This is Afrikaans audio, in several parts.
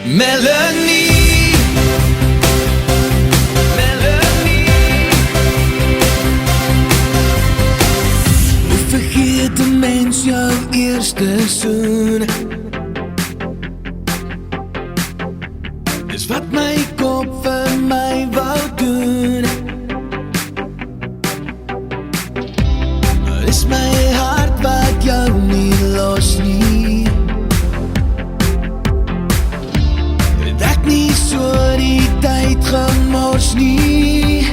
Melanie, Melanie. Hoe vergeet een mens jouw eerste zoen? Dis wat my kop vir my wou doen. Is my hart wat jou nie los nie. Het ek nie so die tyd gemors nie.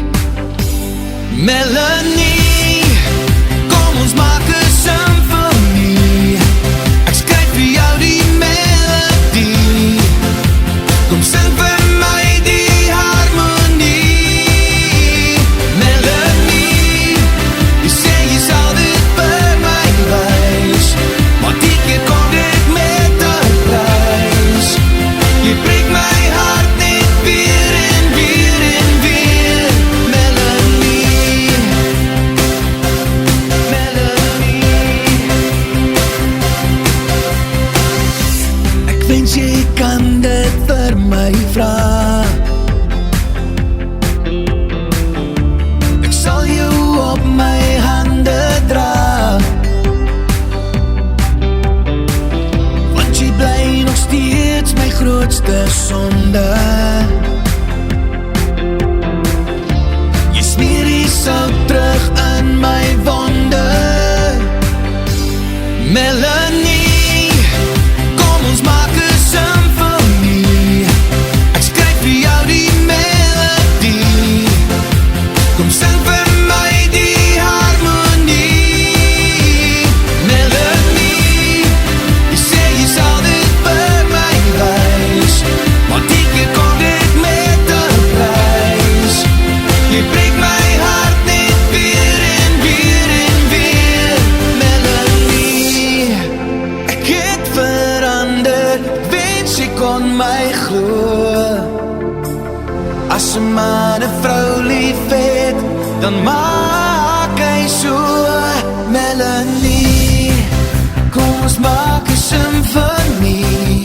Melanie, kom ons maak 'n simfonie. Ek skryf vir jou die melodie. Kom sing vir my die harmonie. Melanie, jy sê jy sal dit vir my wys, maar die keer kom dit met 'n prys. Jy breek my hart net weer en weer en weer. Melanie, Melanie. Ek wens jy kan dit vir my vra. Ek sal jou op my hande dra, want jy bly nog steeds my grootste sonde. Jy smeer die sout terug in my wonde. Melanie, kom ons maak 'n simfonie. Ek skryf vir jou die melodie. Kom sing vir my die harmonie. Melanie, jy sê jy sal dit vir my wys, maar die keer kom dit met 'n prys. Jy breek my hart net weer en weer en weer. Melanie, ek het verander, ek wens jy kon my glo. As 'n man 'n vrou lief het, dan maak hy so. Melanie, kom ons maak 'n simfonie.